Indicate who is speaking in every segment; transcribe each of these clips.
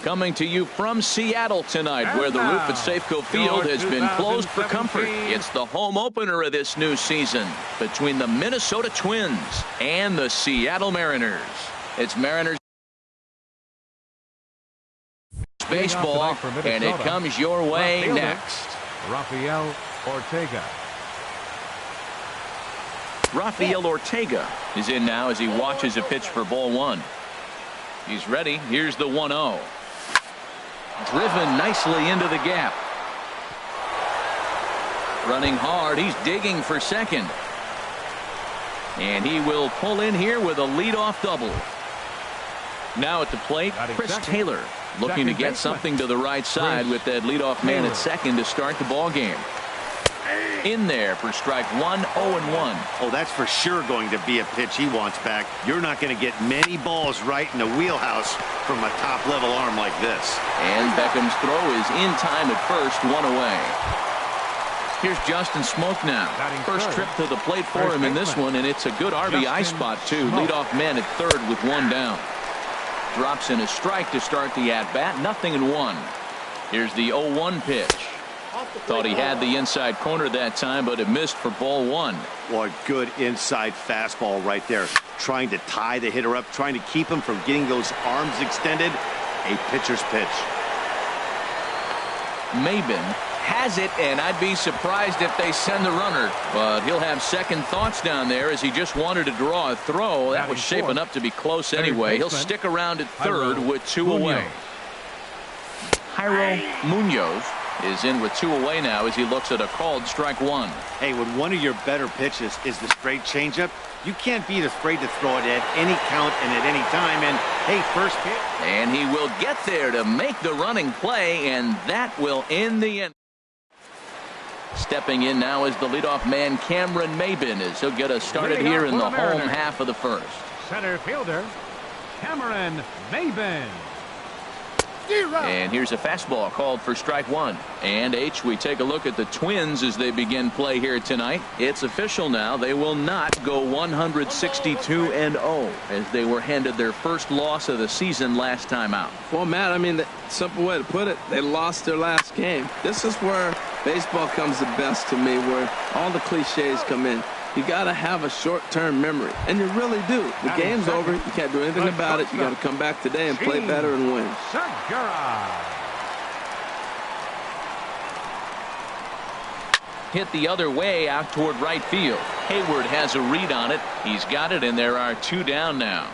Speaker 1: Coming to you from Seattle tonight, where the roof at Safeco Field has been closed for comfort. It's the home opener of this new season between the Minnesota Twins and the Seattle Mariners. It's Mariners baseball, and it comes your way next.
Speaker 2: Rafael Ortega.
Speaker 1: Rafael Ortega is in now as he watches a pitch for ball one. He's ready. Here's the 1-0. Driven nicely into the gap. Running hard. He's digging for second. And he will pull in here with a leadoff double. Now at the plate, Chris Taylor looking to get something to the right side with that leadoff man at second to start the ball game. In there for strike one, 0-1.
Speaker 3: Oh, that's for sure going to be a pitch he wants back. You're not going to get many balls right in the wheelhouse from a top-level arm like this.
Speaker 1: And Beckham's throw is in time at first, one away. Here's Justin Smoke now. First trip to the plate for him in this one, and it's a good RBI spot, too. Leadoff man at third with one down. Drops in a strike to start the at-bat, 0-1. Here's the 0-1 pitch. Thought he had the inside corner that time, but it missed for ball one.
Speaker 3: Well, a good inside fastball right there. Trying to tie the hitter up, trying to keep him from getting those arms extended. A pitcher's pitch.
Speaker 1: Maben has it, and I'd be surprised if they send the runner. But he'll have second thoughts down there as he just wanted to draw a throw. That was shaping up to be close anyway. He'll stick around at third with two away. Jairo Munoz is in with two away now as he looks at a called strike one.
Speaker 3: Hey, when one of your better pitches is the straight changeup, you can't be afraid to throw it at any count and at any time. And hey, first pitch.
Speaker 1: And he will get there to make the running play, and that will end the end. Stepping in now is the leadoff man Cameron Maben as he'll get us started here in the home half of the first.
Speaker 2: Center fielder Cameron Maben.
Speaker 1: And here's a fastball called for strike one. And we take a look at the Twins as they begin play here tonight. It's official now. They will not go 162-0 as they were handed their first loss of the season last time out.
Speaker 4: Well, Matt, I mean, the simple way to put it, they lost their last game. This is where baseball comes the best to me, where all the cliches come in. You got to have a short-term memory, and you really do. The game's over. You can't do anything about it. You got to come back today and play better and win.
Speaker 1: Hit the other way out toward right field. Hayward has a read on it. He's got it, and there are two down now.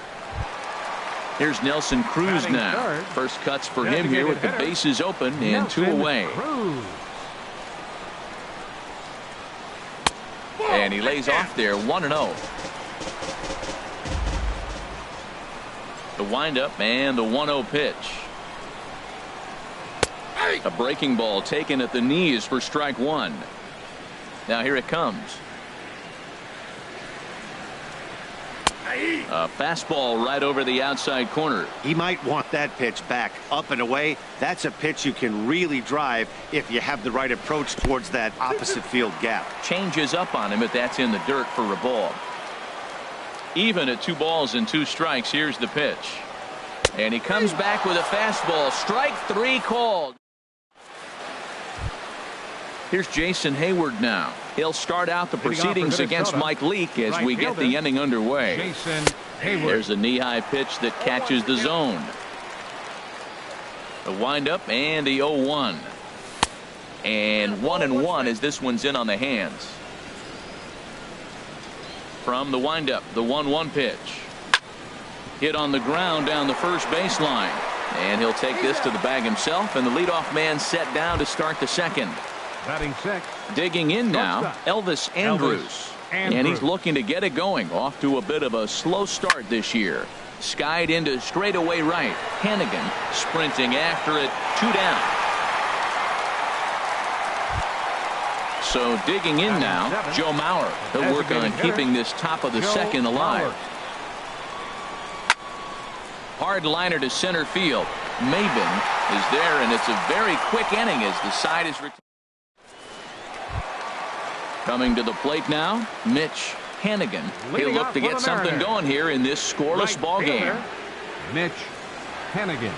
Speaker 1: Here's Nelson Cruz now. First cuts for him here with the bases open and two away. And he lays off there, 1-0. The windup and the 1-0 pitch. A breaking ball taken at the knees for strike one. Now here it comes. A fastball right over the outside corner.
Speaker 3: He might want that pitch back up and away. That's a pitch you can really drive if you have the right approach towards that opposite field gap.
Speaker 1: Changes up on him, but that's in the dirt for a ball. Even at 2 balls and 2 strikes. Here's the pitch. And he comes back with a fastball. Strike 3 called. Here's Jason Hayward now. He'll start out the proceedings against Mike Leake as we get the inning underway. There's a knee-high pitch that catches the zone. The windup and the 0-1. And 1-1 as this one's in on the hands. From the windup, the 1-1 pitch. Hit on the ground down the first baseline. And he'll take this to the bag himself, and the leadoff man set down to start the second.
Speaker 2: Batting six.
Speaker 1: Digging in now, Elvis Andrus. And he's looking to get it going. Off to a bit of a slow start this year. Skied into straightaway right. Hannigan sprinting after it. 2 down. So digging in now, Joe Mauer. He'll work on keeping this top of the second alive. Hard liner to center field. Maben is there, and it's a very quick inning as the side is retired. Coming to the plate now, Mitch Hannigan. He'll look to get something going here in this scoreless ball game.
Speaker 2: Mitch Hannigan.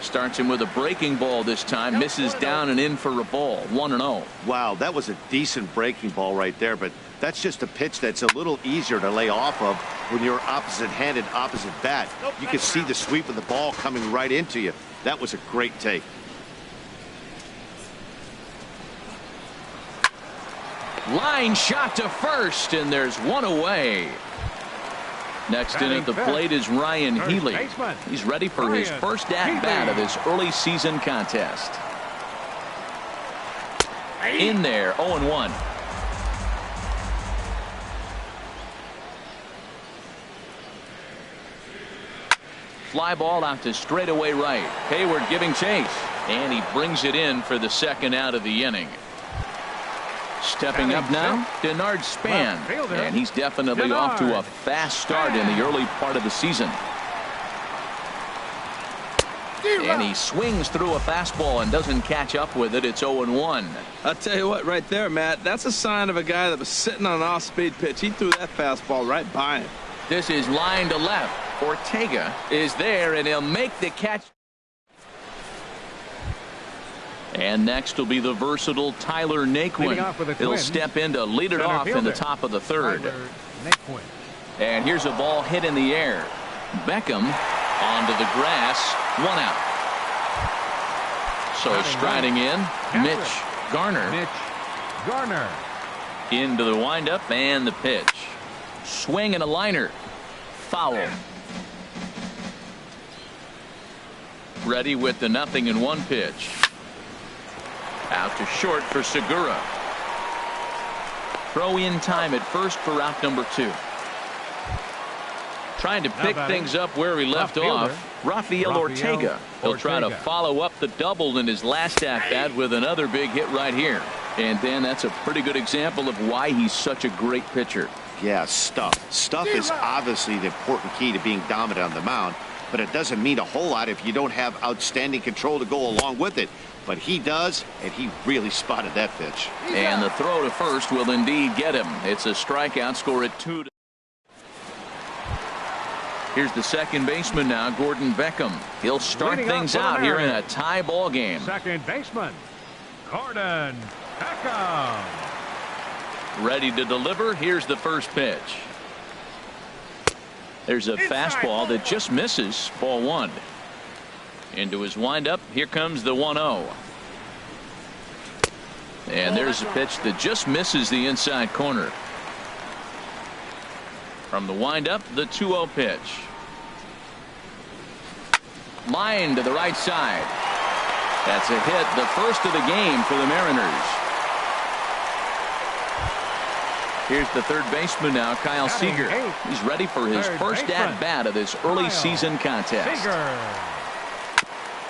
Speaker 1: Starts him with a breaking ball this time. Misses down and in for a ball. 1-0.
Speaker 3: Wow, that was a decent breaking ball right there, but that's just a pitch that's a little easier to lay off of when you're opposite-handed, opposite bat. You can see the sweep of the ball coming right into you. That was a great take.
Speaker 1: Line shot to first, and there's one away. Next in at the plate is Ryan Healy. He's ready for his first at-bat of this early season contest. In there, 0-1. Fly ball out to straightaway right. Hayward giving chase, and he brings it in for the second out of the inning. Stepping up now, Denard Span, and he's definitely off to a fast start in the early part of the season. And he swings through a fastball and doesn't catch up with it. It's 0-1.
Speaker 4: I'll tell you what, right there, Matt, that's a sign of a guy that was sitting on an off-speed pitch. He threw that fastball right by him.
Speaker 1: This is line to left. Ortega is there, and he'll make the catch. And next will be the versatile Tyler Naquin. He'll step in to lead it off in the top of the third. And here's a ball hit in the air. Beckham onto the grass. 1 out. So striding in, Mitch Garner. Into the windup and the pitch. Swing and a liner. Foul. Ready with the 0-1 pitch. Out to short for Segura. Throw in time at first for out number 2. Trying to pick things up where he left off. Rafael Ortega. He'll try to follow up the double in his last at-bat with another big hit right here. And Dan, that's a pretty good example of why he's such a great pitcher.
Speaker 3: Yeah, stuff. Stuff is obviously the important key to being dominant on the mound, but it doesn't mean a whole lot if you don't have outstanding control to go along with it. But he does, and he really spotted that pitch.
Speaker 1: And the throw to first will indeed get him. It's a strikeout, score at 2. Here's the second baseman now, Gordon Beckham. He'll start things out here in a tie ball game.
Speaker 2: Second baseman, Gordon Beckham.
Speaker 1: Ready to deliver. Here's the first pitch. There's a fastball that just misses. Ball 1. Into his windup. Here comes the 1-0. And there's a pitch that just misses the inside corner. From the windup, the 2-0 pitch. Line to the right side. That's a hit, the first of the game for the Mariners. Here's the third baseman now, Kyle Seager. He's ready for his first at-bat of this early season contest.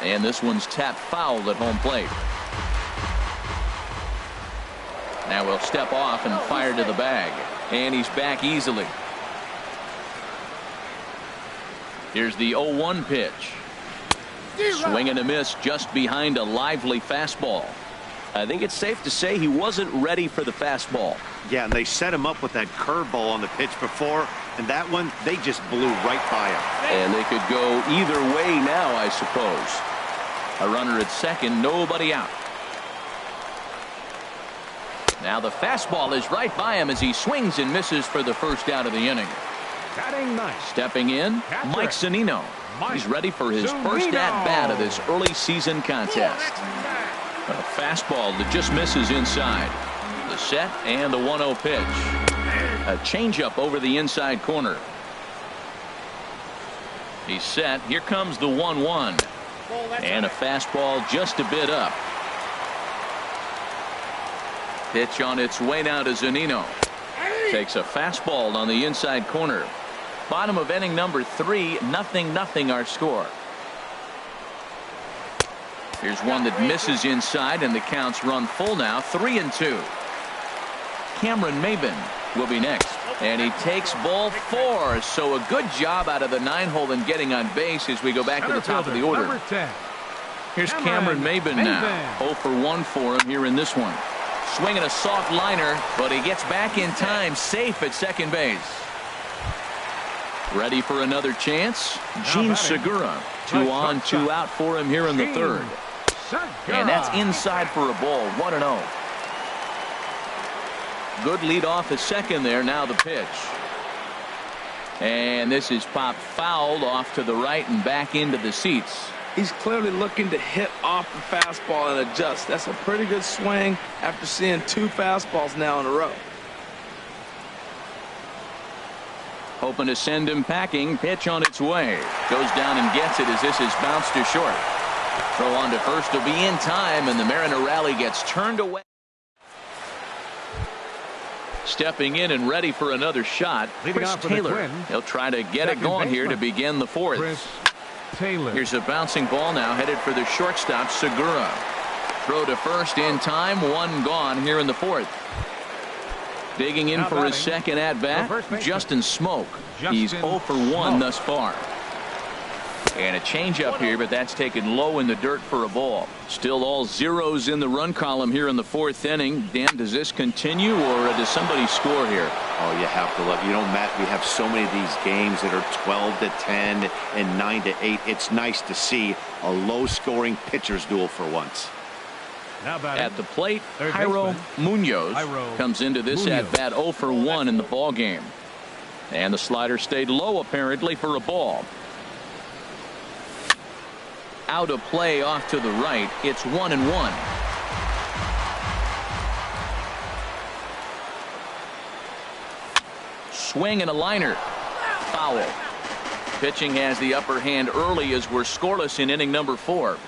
Speaker 1: And this one's tapped foul at home plate. Now we'll step off and fire to the bag. And he's back easily. Here's the 0-1 pitch. Swing and a miss just behind a lively fastball. I think it's safe to say he wasn't ready for the fastball.
Speaker 3: Yeah, and they set him up with that curveball on the pitch before, and that one, they just blew right by him.
Speaker 1: And they could go either way now, I suppose. A runner at second, nobody out. Now the fastball is right by him as he swings and misses for the first out of the inning. Stepping in, Mike Zunino. He's ready for his first at-bat of this early season contest. A fastball that just misses inside. The set and the 1-0 pitch. A changeup over the inside corner. He's set. Here comes the 1-1. And a fastball just a bit up. Pitch on its way now to Zunino. Takes a fastball on the inside corner. Bottom of inning number 3, 0-0 our score. Here's one that misses inside, and the count's run full now, 3-2. Cameron Maben will be next, and he takes ball 4. So a good job out of the 9-hole in getting on base as we go back to the top of the order. Here's Cameron Maben now. 0 for 1 for him here in this one. Swinging a soft liner, but he gets back in time, safe at second base. Ready for another chance? Gene Segura. 2 on, 2 out for him here in the third. And that's inside for a ball. 1-0. Good lead off the second there. Now the pitch. And this is popped fouled off to the right and back into the seats.
Speaker 4: He's clearly looking to hit off the fastball and adjust. That's a pretty good swing after seeing 2 fastballs now in a row.
Speaker 1: Hoping to send him packing. Pitch on its way. Goes down and gets it as this is bounced to short. Throw on to first will be in time, and the Mariner rally gets turned away. Stepping in and ready for another shot, Chris Taylor. He'll try to get it going here to begin the fourth. Here's a bouncing ball now headed for the shortstop, Segura. Throw to first in time. 1 gone here in the fourth. Digging in for his second at-bat, Justin Smoke. He's 0 for 1 thus far. And a changeup here, but that's taken low in the dirt for a ball. Still all zeros in the run column here in the fourth inning. Dan, does this continue, or does somebody score here?
Speaker 3: Oh, you have to love. You know, Matt, we have so many of these games that are 12-10 and 9-8. It's nice to see a low-scoring pitcher's duel for once.
Speaker 1: At the plate, Jairo Munoz comes into this at-bat 0 for 1 in the ball game. And the slider stayed low apparently for a ball. Out of play off to the right. It's 1-1. Swing and a liner. Foul. Pitching has the upper hand early as we're scoreless in inning number 4.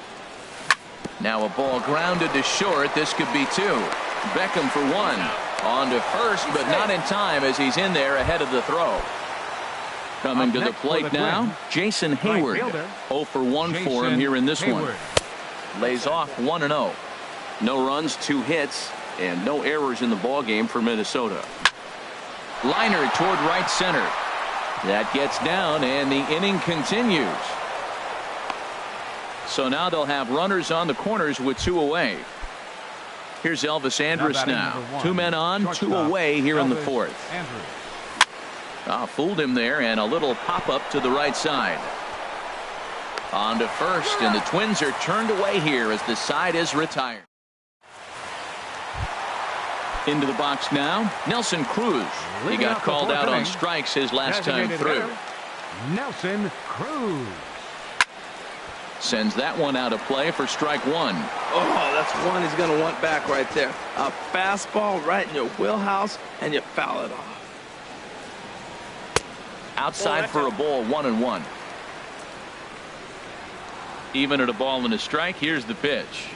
Speaker 1: Now a ball grounded to short. This could be 2. Beckham for 1. On to first, but not in time as he's in there ahead of the throw. Coming to the plate now, Jason Hayward. 0 for 1 for him here in this one. Lays off 1-0. No runs, 2 hits, and no errors in the ball game for Minnesota. Liner toward right center. That gets down, and the inning continues. So now they'll have runners on the corners with 2 away. Here's Elvis Andrus now. 2 men on, 2 away here in the fourth. Fooled him there, and a little pop-up to the right side. On to first, and the Twins are turned away here as the side is retired. Into the box now, Nelson Cruz. He got called out on strikes his last time through.
Speaker 2: Nelson Cruz.
Speaker 1: Sends that one out of play for strike 1.
Speaker 4: Oh, that's one he's going to want back right there. A fastball right in your wheelhouse, and you foul it off.
Speaker 1: Outside for a ball, 1-1. Even at a ball and a strike. Here's the pitch.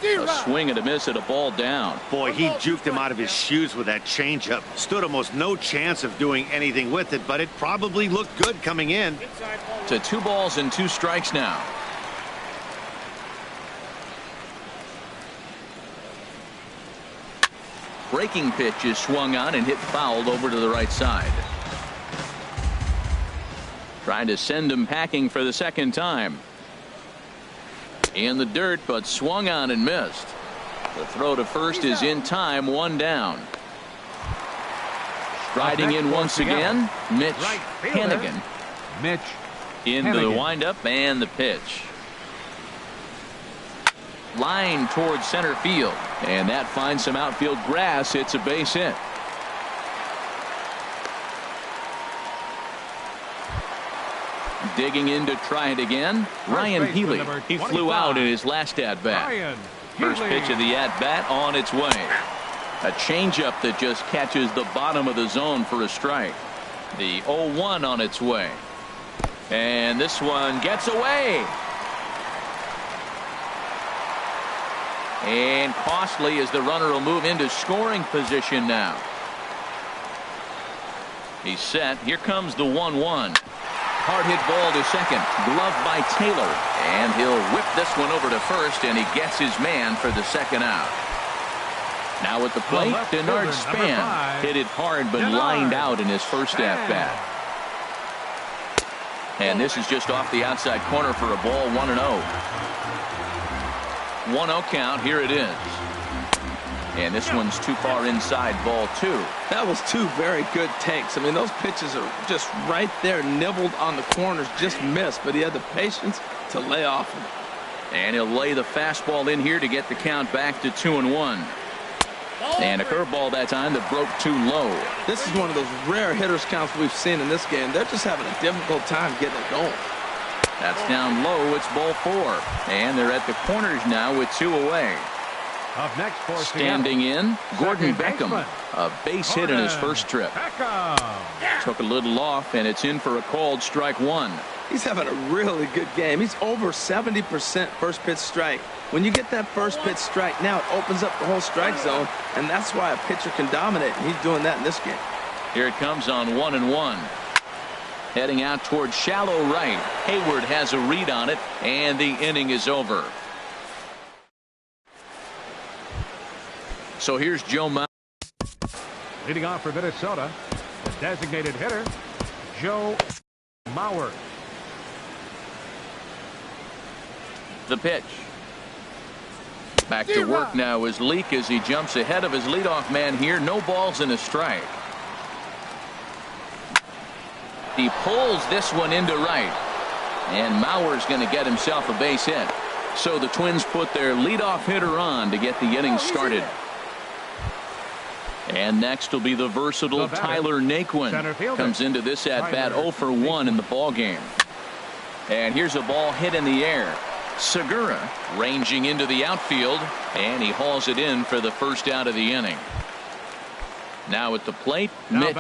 Speaker 1: A swing and a miss at a ball down.
Speaker 3: Boy, he juked him out of his shoes with that changeup. Stood almost no chance of doing anything with it, but it probably looked good coming in.
Speaker 1: To 2 balls and 2 strikes now. Breaking pitch is swung on and hit fouled over to the right side. Trying to send him packing for the second time. In the dirt, but swung on and missed. The throw to first is in time. 1 down. Striding in once again, Mitch Hannigan. Into the windup and the pitch. Line towards center field, and that finds some outfield grass. It's a base hit. Digging in to try it again, Ryan Healy. He flew out in his last at-bat. First pitch of the at-bat on its way. A changeup that just catches the bottom of the zone for a strike. The 0-1 on its way. And this one gets away. And costly as the runner will move into scoring position now. He's set. Here comes the 1-1. Hard hit ball to second. Glove by Taylor. And he'll whip this one over to first, and he gets his man for the second out. Now at the plate, Denard Span hit it hard but lined out in his first at-bat. And this is just off the outside corner for a ball. 1-0. 1-0 count. Here it is. And this one's too far inside, ball 2.
Speaker 4: That was 2 very good takes. I mean, those pitches are just right there, nibbled on the corners, just missed. But he had the patience to lay off them.
Speaker 1: And he'll lay the fastball in here to get the count back to 2-1. And a curveball that time that broke too low.
Speaker 4: This is one of those rare hitters counts we've seen in this game. They're just having a difficult time getting it going.
Speaker 1: That's down low. It's ball 4. And they're at the corners now with 2 away.
Speaker 2: Up next for
Speaker 1: standing in, Gordon Beckham.
Speaker 2: Baseman.
Speaker 1: A base hit in his first trip. Took a little off, and it's in for a called strike 1.
Speaker 4: He's having a really good game. He's over 70% first pitch strike. When you get that first pitch strike, now it opens up the whole strike zone, and that's why a pitcher can dominate, and he's doing that in this game.
Speaker 1: Here it comes on 1-1. Heading out towards shallow right. Hayward has a read on it, and the inning is over. So here's Joe Mauer.
Speaker 2: Leading off for Minnesota, the designated hitter, Joe Mauer.
Speaker 1: The pitch. Back to work now is Leake as he jumps ahead of his leadoff man here. No balls and a strike. He pulls this one into right. And Mauer's going to get himself a base hit. So the Twins put their leadoff hitter on to get the inning started. And next will be the versatile Tyler Naquin. Comes into this at bat 0 for 1 in the ball game. And here's a ball hit in the air. Segura ranging into the outfield, and he hauls it in for the first out of the inning. Now at the plate, Mitch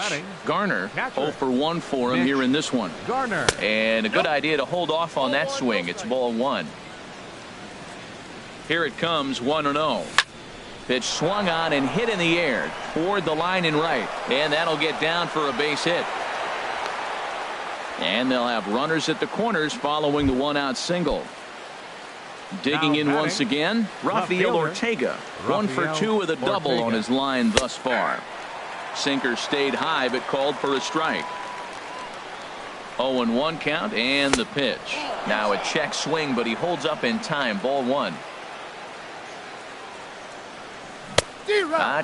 Speaker 1: Garner. 0 for 1 for him here in this one.
Speaker 2: Garner.
Speaker 1: And a good idea to hold off on that swing. It's ball 1. Here it comes, 1-0. Pitch swung on and hit in the air toward the line and right, and that'll get down for a base hit. And they'll have runners at the corners following the 1-out single. Digging in once again, Rafael Ortega. 1 for 2 with a double on his line thus far. Sinker stayed high but called for a strike. 0-1 count and the pitch. Now a check swing, but he holds up in time. Ball 1.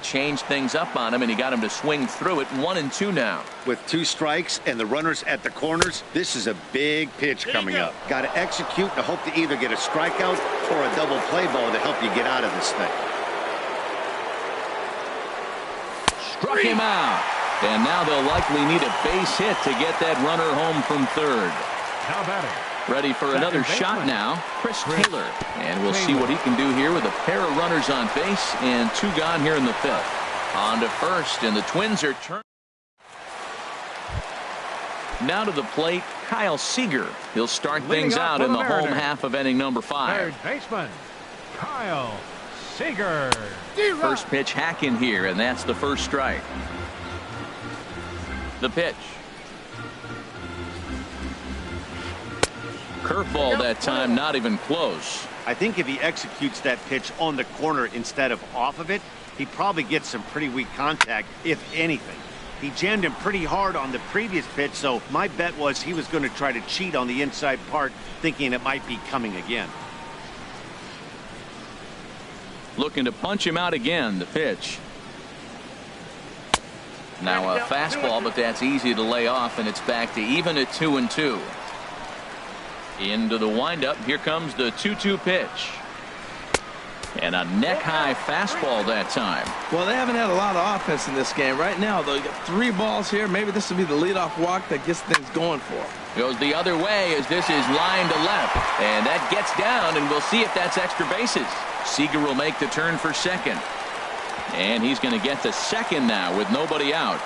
Speaker 1: Changed things up on him, and he got him to swing through it. 1-2 now.
Speaker 3: With 2 strikes and the runners at the corners, this is a big pitch coming up. Got to execute to hope to either get a strikeout or a double play ball to help you get out of this thing.
Speaker 1: Struck him out. And now they'll likely need a base hit to get that runner home from third.
Speaker 2: How about it?
Speaker 1: Ready for another shot now, Chris Taylor. And we'll see what he can do here with a pair of runners on base and 2 gone here in the 5th. On to first, and the Twins are turning. Now to the plate, Kyle Seager. He'll start things out in the home half of inning number 5.
Speaker 2: Third baseman, Kyle Seager.
Speaker 1: First pitch hack in here, and that's the first strike. The pitch. Curveball that time, not even close.
Speaker 3: I think if he executes that pitch on the corner instead of off of it, he probably gets some pretty weak contact, if anything. He jammed him pretty hard on the previous pitch, so my bet was he was going to try to cheat on the inside part, thinking it might be coming again.
Speaker 1: Looking to punch him out again. The pitch. Now a fastball, but that's easy to lay off, and it's back to even at 2-2. Into the windup. Here comes the 2-2 pitch. And a neck-high fastball that time.
Speaker 4: Well, they haven't had a lot of offense in this game. Right now, though, you got 3 balls here. Maybe this will be the leadoff walk that gets things going for him.
Speaker 1: Goes the other way as this is line to left. And that gets down, and we'll see if that's extra bases. Seager will make the turn for second. And he's going to get to second now with nobody out.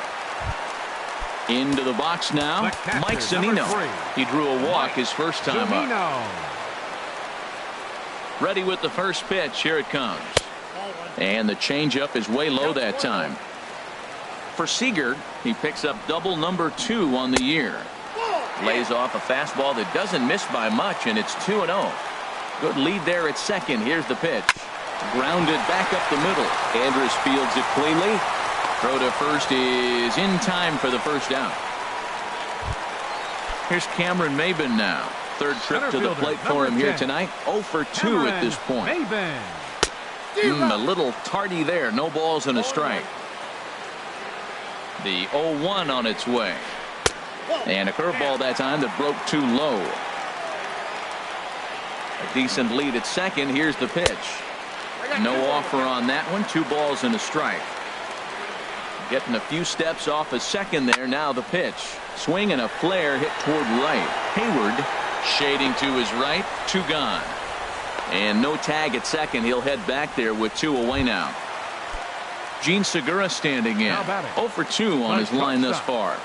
Speaker 1: Into the box now, Mike Zunino. He drew a walk his first time up. Ready with the first pitch. Here it comes. And the changeup is way low that time. For Seager, he picks up double number 2 on the year. Lays off a fastball that doesn't miss by much, and it's 2-0. Good lead there at second. Here's the pitch. Grounded back up the middle. Andrus fields it cleanly. Throw to first is in time for the first out. Here's Cameron Maybin now. Third trip to the plate for him here tonight. 0 for 2 at this point. A little tardy there. No balls and a strike. The 0-1 on its way. And a curveball that time that broke too low. A decent lead at second. Here's the pitch. No offer on that one. 2 balls and a strike. Getting a few steps off a second there. Now the pitch. Swing and a flare hit toward right. Hayward shading to his right. 2 gone. And no tag at second. He'll head back there with 2 away now. Gene Segura standing in. 0 for 2 on his line thus far.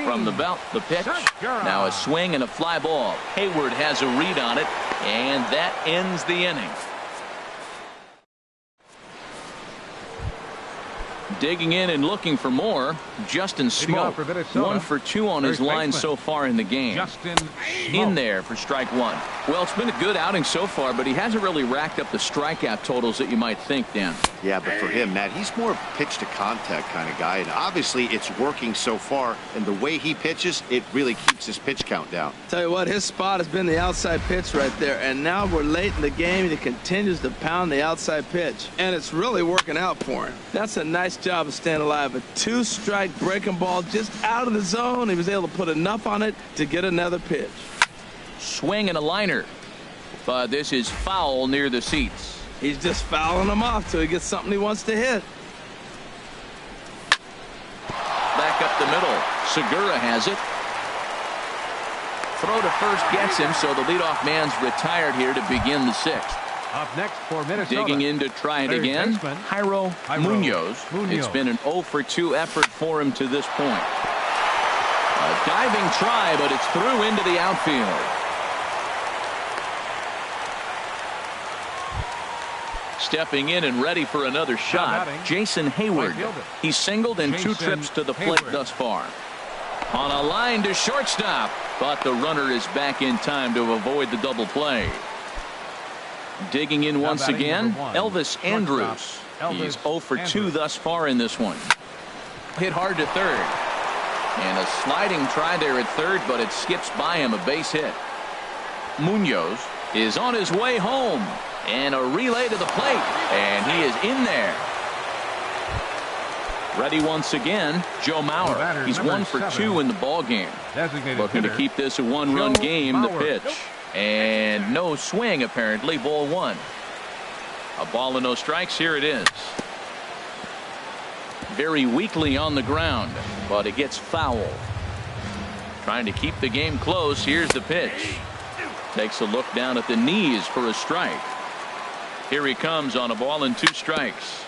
Speaker 1: From the belt, the pitch. Now a swing and a fly ball. Hayward has a read on it, and that ends the inning. Digging in and looking for more, Justin Smoke. 1 for 2 on his line so far in the game. In there for strike 1. Well, it's been a good outing so far, but he hasn't really racked up the strikeout totals that you might think, Dan.
Speaker 3: Yeah, but for him, Matt, he's more pitch to contact kind of guy, and obviously it's working so far, and the way he pitches, it really keeps his pitch count down.
Speaker 4: Tell you what, his spot has been the outside pitch right there, and now we're late in the game. He continues to pound the outside pitch, and it's really working out for him. That's a nice job of staying alive. A 2-strike breaking ball just out of the zone. He was able to put enough on it to get another pitch.
Speaker 1: Swing and a liner, but this is foul near the seats.
Speaker 4: He's just fouling them off till he gets something he wants to hit.
Speaker 1: Back up the middle. Segura has it. Throw to first gets him, so the leadoff man's retired here to begin the 6th.
Speaker 2: Up next for Minnesota.
Speaker 1: Digging in to try it again, Jairo Munoz. It's been an 0 for 2 effort for him to this point. A diving try, but it's through into the outfield. Stepping in and ready for another shot, Jason Hayward. He's singled in 2 trips to the plate thus far. On a line to shortstop, but the runner is back in time to avoid the double play. Digging in once again, Elvis Andrus. He's 0 for 2 thus far in this one. Hit hard to third. And a sliding try there at third, but it skips by him, a base hit. Munoz is on his way home. And a relay to the plate. And he is in there. Ready once again, Joe Mauer. He's 1 for 2 in the ball game. Looking to keep this a 1-run game. The pitch. And no swing, apparently. Ball 1. A ball and no strikes. Here it is. Very weakly on the ground, but it gets foul. Trying to keep the game close. Here's the pitch. Takes a look down at the knees for a strike. Here he comes on a ball and 2 strikes.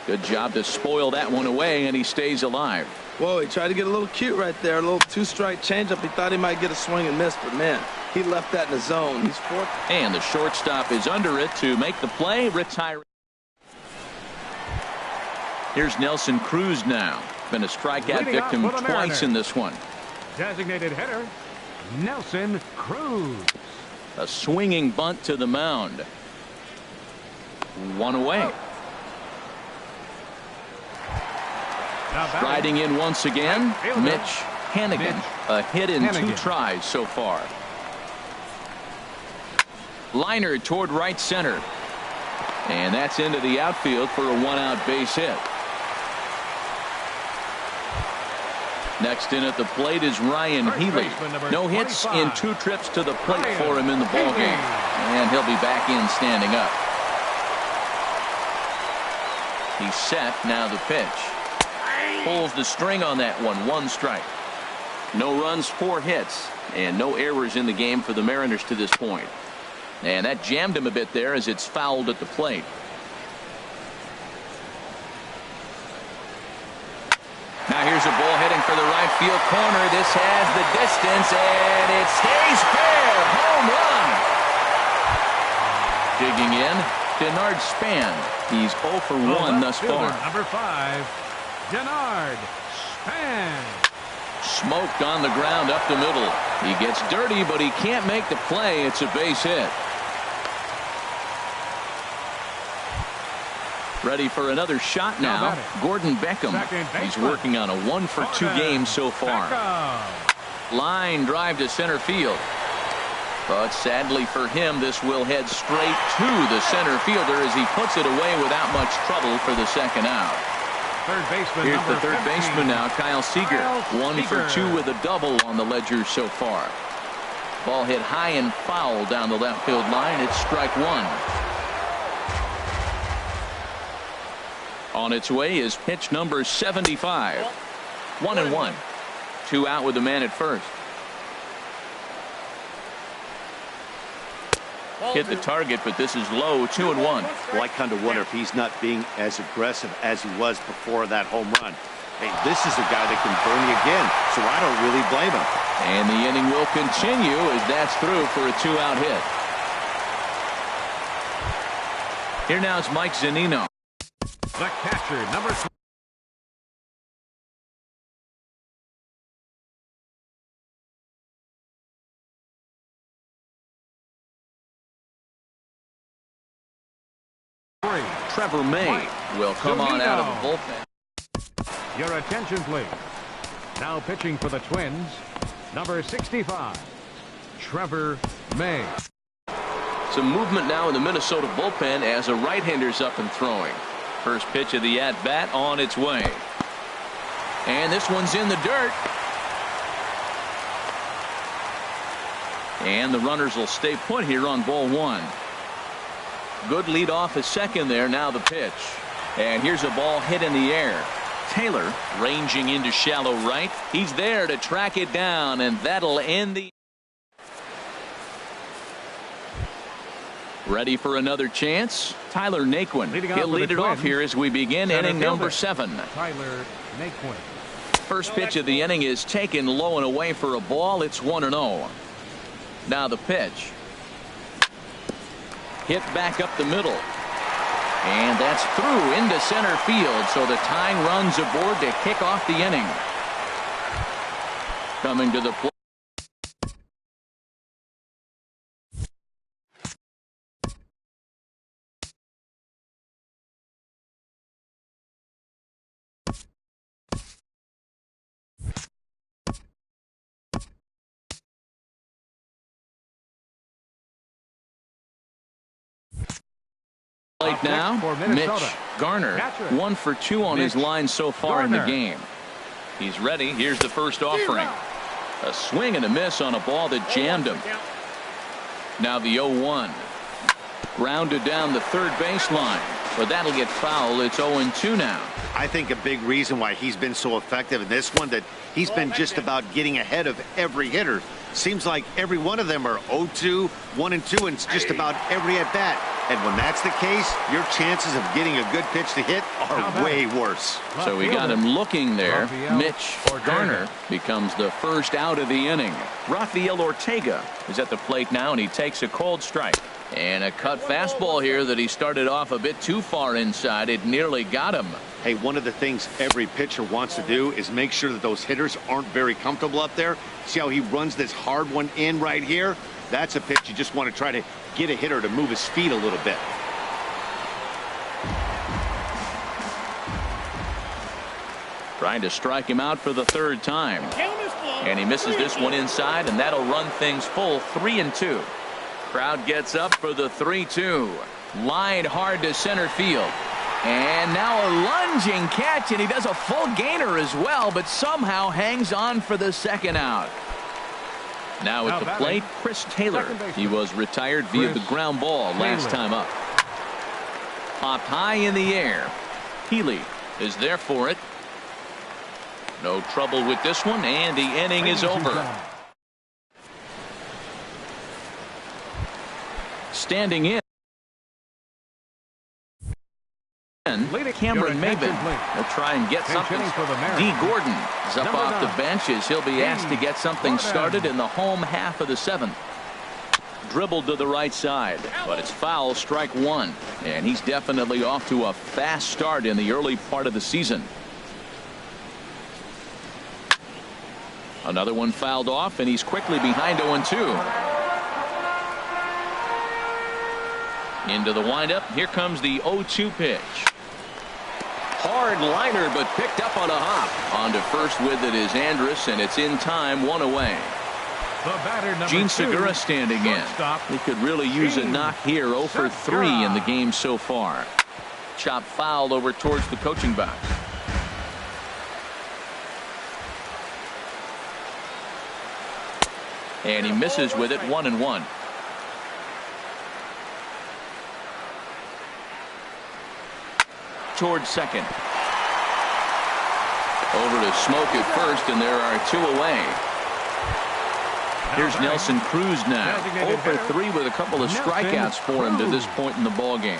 Speaker 1: Good job to spoil that one away, and he stays alive.
Speaker 4: Whoa, he tried to get a little cute right there. A little 2-strike changeup. He thought he might get a swing and miss, but man, he left that in the zone. He's 4.
Speaker 1: And the shortstop is under it to make the play. Retire. Here's Nelson Cruz now. Been a strikeout victim twice in this one.
Speaker 2: Designated hitter, Nelson Cruz.
Speaker 1: A swinging bunt to the mound. 1 away. Riding in once again, Mitch Hannigan. A hit in 2 tries so far. Liner toward right center. And that's into the outfield for a 1-out base hit. Next in at the plate is Ryan Healy. No hits in 2 trips to the plate for him in the ballgame. And he'll be back in standing up. He's set. Now the pitch. Pulls the string on that one. 1 strike. No runs, 4 hits. And no errors in the game for the Mariners to this point. And that jammed him a bit there as it's fouled at the plate. Now here's a ball heading for the right field corner. This has the distance, and it stays fair. Home run. Digging in, Denard Span. He's 0 for 1 thus far.
Speaker 2: Number 5, Denard Span.
Speaker 1: Smoked on the ground up the middle. He gets dirty, but he can't make the play. It's a base hit. Ready for another shot now. Gordon Beckham. He's working on a 1 for 2 game so far. Line drive to center field. But sadly for him, this will head straight to the center fielder as he puts it away without much trouble for the second out.
Speaker 2: Third baseman,
Speaker 1: Here's the third
Speaker 2: 15,
Speaker 1: baseman now, Kyle Seager.
Speaker 2: Kyle
Speaker 1: 1 for
Speaker 2: Seager.
Speaker 1: 2 with a double on the ledger so far. Ball hit high and foul down the left field line. It's strike one. On its way is pitch number 75. 1-1. 2 out with the man at first. Hit the target, but this is low. 2-1.
Speaker 3: Well, I kind of wonder if he's not being as aggressive as he was before that home run. Hey, this is a guy that can burn you again, so I don't really blame him.
Speaker 1: And the inning will continue as that's through for a 2-out hit. Here now is Mike Zunino.
Speaker 2: The catcher, number 3.
Speaker 1: Trevor May will come on out of the bullpen.
Speaker 2: Your attention, please. Now pitching for the Twins, number 65, Trevor May.
Speaker 1: Some movement now in the Minnesota bullpen as a right-hander's up and throwing. First pitch of the at-bat on its way. And this one's in the dirt. And the runners will stay put here on ball one. Good lead off a second there. Now the pitch. And here's a ball hit in the air. Taylor ranging into shallow right. He's there to track it down, and that'll end the. Ready for another chance? Tyler Naquin. He'll lead it off here as we begin inning number 7.
Speaker 2: Tyler Naquin.
Speaker 1: First pitch of the inning is taken low and away for a ball. It's 1-0. Now the pitch. Hit back up the middle. And that's through into center field, so the tying run's aboard to kick off the inning. Coming to the plate. Plate now, Mitch Garner, 1 for 2 on his line so far in the game. He's ready. Here's the first offering. A swing and a miss on a ball that jammed him. Now the 0-1. Grounded down the third baseline, but that'll get foul. It's 0-2 now.
Speaker 3: I think a big reason why he's been so effective in this one, that he's been just about getting ahead of every hitter. Seems like every one of them are 0-2, 1-2, and it's just about every at-bat. And when that's the case, your chances of getting a good pitch to hit are way worse.
Speaker 1: So we got him looking there. Mitch Garner becomes the first out of the inning. Rafael Ortega is at the plate now, and he takes a cold strike. And a cut fastball here that he started off a bit too far inside. It nearly got him.
Speaker 3: Hey, one of the things every pitcher wants to do is make sure that those hitters aren't very comfortable up there. See how he runs this hard one in right here? That's a pitch you just want to try to get a hitter to move his feet a little bit.
Speaker 1: Trying to strike him out for the third time. And he misses this one inside, and that'll run things full 3-2. Crowd gets up for the 3-2. Lined hard to center field. And now a lunging catch, and he does a full gainer as well, but somehow hangs on for the second out. Now at the plate, Chris Taylor. He was retired via the ground ball last time up. Popped high in the air. Healy is there for it. No trouble with this one, and the inning is over. Standing in. Cameron Maben will try and get something. D. Gordon is up off the bench as he'll be asked to get something started in the home half of the 7th. Dribbled to the right side, but it's foul, strike one. And he's definitely off to a fast start in the early part of the season. Another one fouled off, and he's quickly behind 0-2. Into the windup. Here comes the 0-2 pitch. Hard liner, but picked up on a hop. On to first with it is Andrus, and it's in time, 1 away.
Speaker 2: The batter, number
Speaker 1: Gene
Speaker 2: 2,
Speaker 1: Segura standing in.
Speaker 2: shortstop,
Speaker 1: He could really use a knock here. 0 for 3 in the game so far. Chop foul over towards the coaching box. And he misses with it. 1-1. Towards second. Over to Smoke at first, and there are 2 away. Here's Nelson Cruz now. 0 for 3 with a couple of strikeouts for him to this point in the ball game.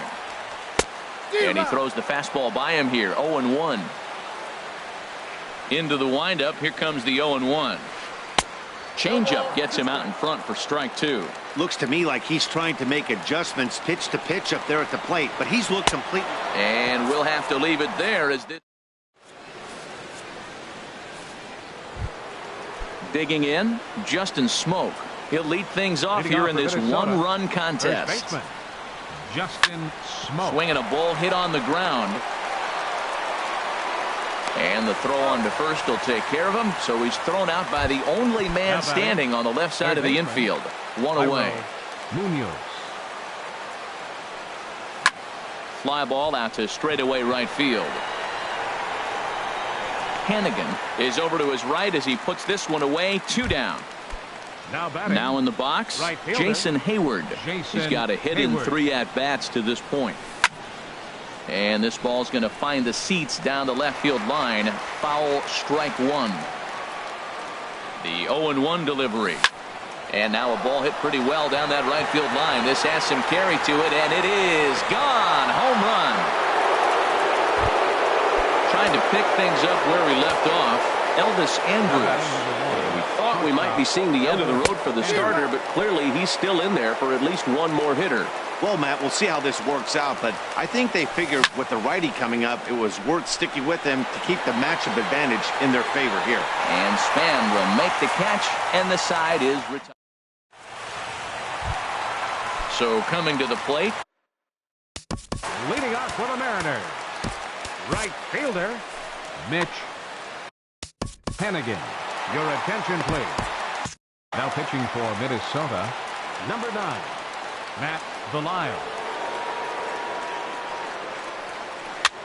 Speaker 1: And he throws the fastball by him here. 0-1. Into the windup. Here comes the 0-1. Changeup gets him out in front for strike 2.
Speaker 3: Looks to me like he's trying to make adjustments pitch to pitch up there at the plate, but he's looked completely.
Speaker 1: And we'll have to leave it there as this. Digging in, Justin Smoke. He'll lead things off here in this one-run contest.
Speaker 2: Justin Smoke.
Speaker 1: Swinging a ball hit on the ground. And the throw on to first will take care of him. So he's thrown out by the only man standing on the left side of the infield. 1 away.
Speaker 2: Munoz.
Speaker 1: Fly ball out to straightaway right field. Hannigan is over to his right as he puts this one away. 2 down. Now in the box,
Speaker 2: right
Speaker 1: Jason Hayward. He's got a hit in 3 at-bats to this point. And this ball's going to find the seats down the left field line. Foul, strike 1. The 0-1 delivery. And now a ball hit pretty well down that right field line. This has some carry to it, and it is gone. Home run. Trying to pick things up where we left off. Elvis Andrus. We thought we might be seeing the end of the road for the starter, but clearly he's still in there for at least one more hitter.
Speaker 3: Well, Matt, we'll see how this works out, but I think they figured with the righty coming up, it was worth sticking with them to keep the matchup advantage in their favor here.
Speaker 1: And Span will make the catch, and the side is retired. So coming to the plate.
Speaker 2: Leading off for the Mariners. Right fielder, Mitch Hannigan. Your attention, please. Now pitching for Minnesota, number 9, Matt Belisle.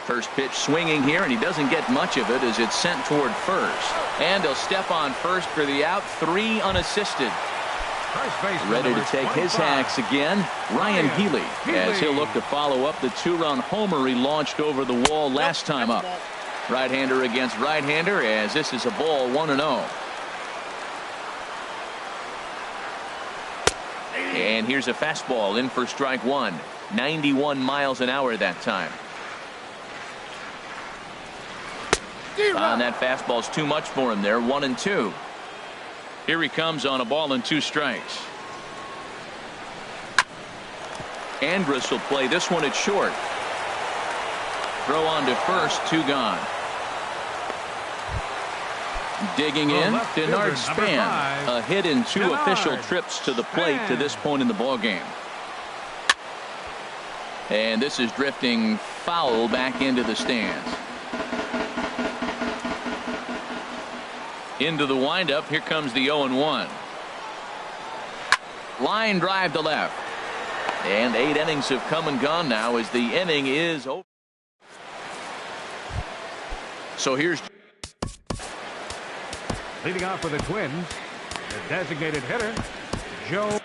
Speaker 1: First pitch swinging here, and he doesn't get much of it as it's sent toward first. And he'll step on first for the out. 3 unassisted. Ready to take his hacks again, Ryan Healy, as he'll look to follow up the 2-run homer he launched over the wall last time up. Right-hander against right-hander, as this is a ball 1-0. And here's a fastball in for strike 1. 91 miles an hour that time. And that fastball's too much for him there. 1-2. Here he comes on a ball and 2 strikes. Andrus will play this one at short. Throw on to first, 2 gone. Digging in, Denard Span. A hit in 2 official trips to the plate to this point in the ball game. And this is drifting foul back into the stands. Into the windup. Here comes the 0-1. Line drive to left. And 8 innings have come and gone now as the inning is over. So here's
Speaker 2: leading off for the Twins, the designated hitter, Joe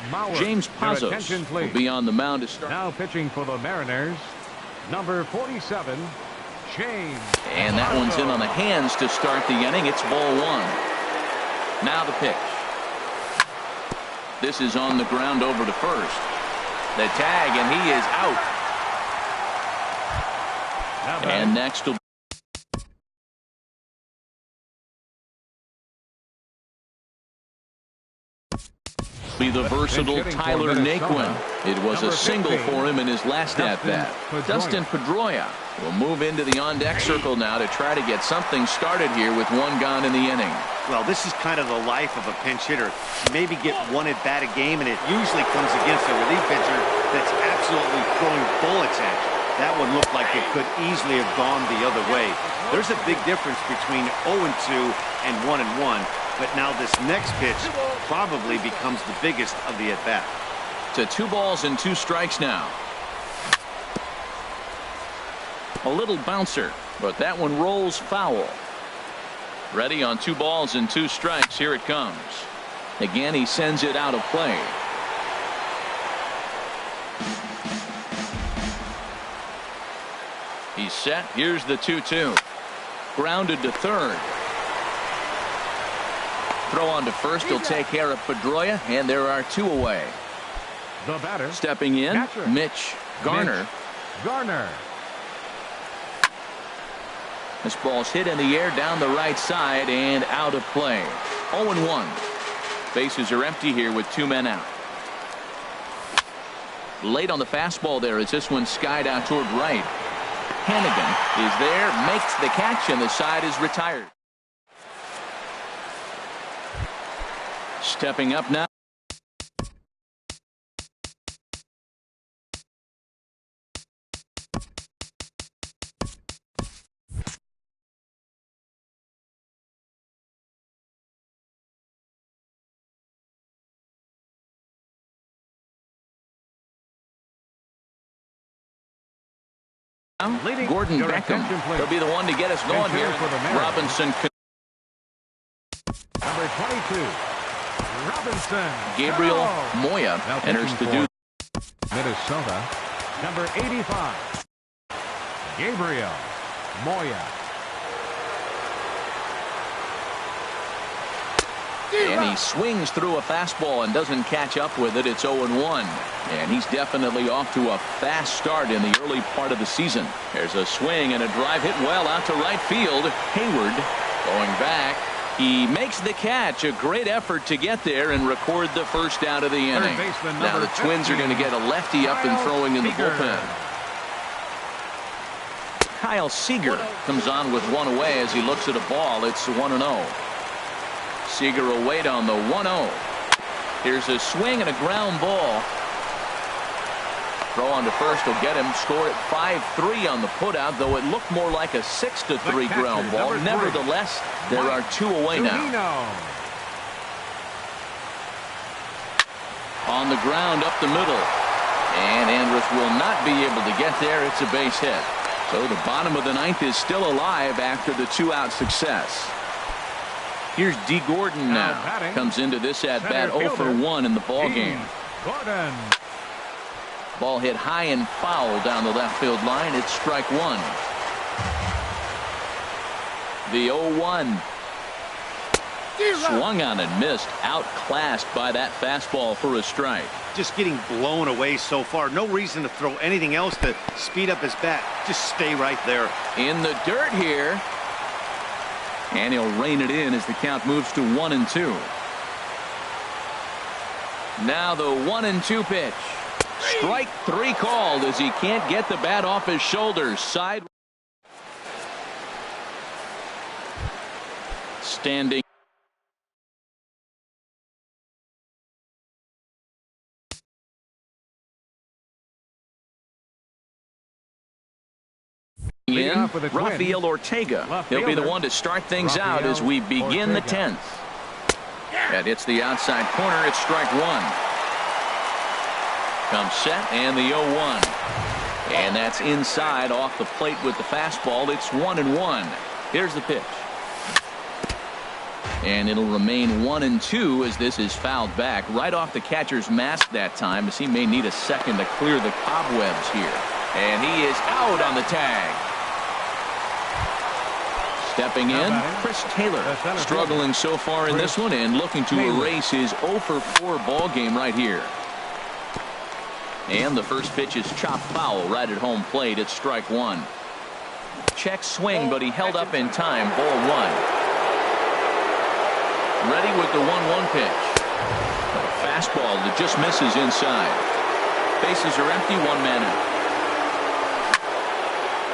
Speaker 2: Mauer.
Speaker 1: James Pazos will be on the mound to start.
Speaker 2: Now pitching for the Mariners, number 47, James.
Speaker 1: And that one's in on the hands to start the inning. It's ball 1. Now the pitch. This is on the ground over to first. The tag, and he is out. And next will be the versatile Tyler Naquin. It was a single for him in his last at-bat. Dustin Pedroia will move into the on-deck circle now to try to get something started here with 1 gone in the inning.
Speaker 3: Well, this is kind of the life of a pinch hitter. Maybe get 1 at-bat a game, and it usually comes against a relief pitcher that's absolutely throwing bullets at you. That one looked like it could easily have gone the other way. There's a big difference between 0-2 and 1-1, but now this next pitch probably becomes the biggest of the at-bat.
Speaker 1: To 2 balls and 2 strikes now. A little bouncer, but that one rolls foul. Ready on 2 balls and 2 strikes. Here it comes. Again, he sends it out of play. He's set. Here's the 2-2. Grounded to third. Throw on to first. He'll take care of Pedroia, and there are 2 away.
Speaker 2: The batter.
Speaker 1: Stepping in,
Speaker 2: catcher.
Speaker 1: Mitch Garner.
Speaker 2: Garner.
Speaker 1: This ball's hit in the air down the right side and out of play. 0-1. Bases are empty here with 2 men out. Late on the fastball there as this one skied out toward right. Hannigan is there, makes the catch, and the side is retired. Stepping up now. Gordon Beckham. He'll be the one to get us going here. Robinson.
Speaker 2: Number 22. Robinson.
Speaker 1: Gabriel Moya enters to do.
Speaker 2: Minnesota. Number 85. Gabriel Moya.
Speaker 1: And he swings through a fastball and doesn't catch up with it. It's 0-1. And he's definitely off to a fast start in the early part of the season. There's a swing and a drive hit well out to right field. Hayward going back. He makes the catch. A great effort to get there and record the first out of the inning. Now the Twins are going to get a lefty up and throwing in the bullpen. Kyle Seager comes on with 1 away as he looks at a ball. It's 1-0. Seager will wait on the 1-0. Here's a swing and a ground ball. Throw on to first will get him. Score at 5-3 on the putout, though it looked more like a 6-3 ground ball. Nevertheless, there are 2 away now. On the ground up the middle. And Andrus will not be able to get there. It's a base hit. So the bottom of the 9th is still alive after the 2-out success. Here's D. Gordon now. Comes into this at bat 0-for-1 in the ball game.
Speaker 2: Gordon.
Speaker 1: Ball hit high and foul down the left field line. It's strike 1. The 0-1. Swung on and missed. Outclassed by that fastball for a strike.
Speaker 3: Just getting blown away so far. No reason to throw anything else to speed up his bat. Just stay right there.
Speaker 1: In the dirt here. And he'll rein it in as the count moves to 1-2. Now the 1-2 pitch. Strike 3 called as he can't get the bat off his shoulders. Side. Standing. In Rafael Ortega. He'll be the one to start things out as we begin the 10th. That hits the outside corner. It's strike 1. Comes set and the 0-1. And that's inside off the plate with the fastball. It's 1-1. Here's the pitch. And it'll remain 1-2 as this is fouled back right off the catcher's mask that time, as he may need a second to clear the cobwebs here. And he is out on the tag. Stepping in, Chris Taylor, struggling so far in this one and looking to erase his 0-for-4 ball game right here. And the first pitch is chopped foul right at home plate. It's strike 1. Check swing, but he held up in time. Ball 1. Ready with the 1-1 pitch. A fastball that just misses inside. Bases are empty, 1 man out.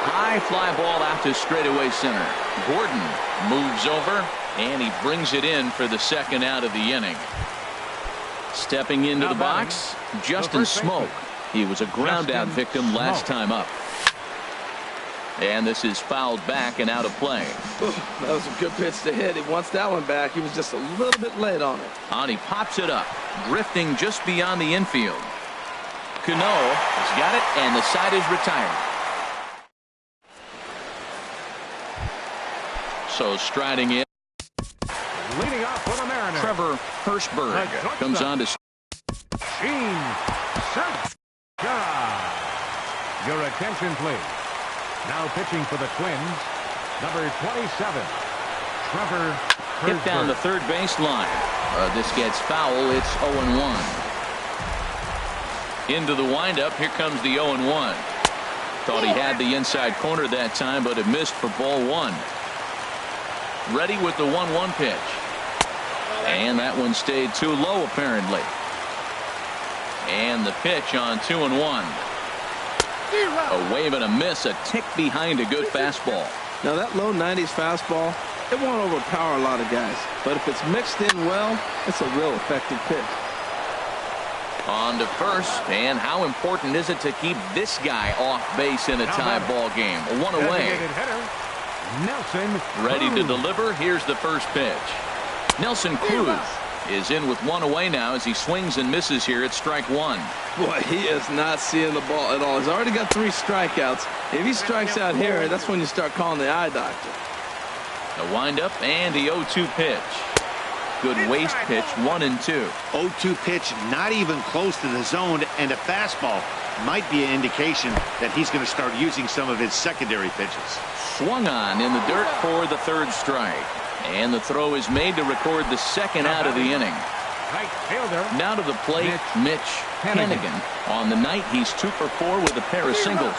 Speaker 1: High fly ball out to straightaway center. Gordon moves over and he brings it in for the second out of the inning. Stepping into the box, Justin Smoke. He was a ground out victim last time up. And this is fouled back and out of play.
Speaker 4: That was a good pitch to hit. He wants that one back. He was just a little bit late on it.
Speaker 1: And he pops it up, drifting just beyond the infield. Cano has got it, and the side is retired. So striding in.
Speaker 2: Leading off for the Mariners,
Speaker 1: Trevor Hirschberg comes on to.
Speaker 2: Your attention, please. Now pitching for the Twins, number 27, Trevor Hirschberg.
Speaker 1: Hit down the third baseline. This gets foul. It's 0-1. Into the windup. Here comes the 0-1. Thought he had the inside corner that time, but it missed for ball one. Ready with the 1-1 pitch. And that one stayed too low, apparently. And the pitch on 2-1. A wave and a miss, a tick behind a good fastball.
Speaker 4: Now that low 90s fastball, it won't overpower a lot of guys. But if it's mixed in well, it's a real effective pitch.
Speaker 1: On to first, and how important is it to keep this guy off base in a tie ball game? One away.
Speaker 2: Nelson
Speaker 1: ready
Speaker 2: Cruz.
Speaker 1: to deliver. Here's the first pitch. Nelson Cruz is in with one away now as he swings and misses here at strike one.
Speaker 4: Boy, he is not seeing the ball at all. He's already got 3 strikeouts. If he strikes out here, that's when you start calling the eye doctor.
Speaker 1: The windup and the 0-2 pitch. Good waist pitch, 1-2.
Speaker 3: 0-2 pitch, not even close to the zone, and a fastball might be an indication that he's going to start using some of his secondary pitches.
Speaker 1: Swung on in the dirt for the third strike. And the throw is made to record the second out of the inning.
Speaker 2: Right fielder.
Speaker 1: Now to the plate, Mitch Hennigan. On the night, he's 2 for 4 with a pair of singles.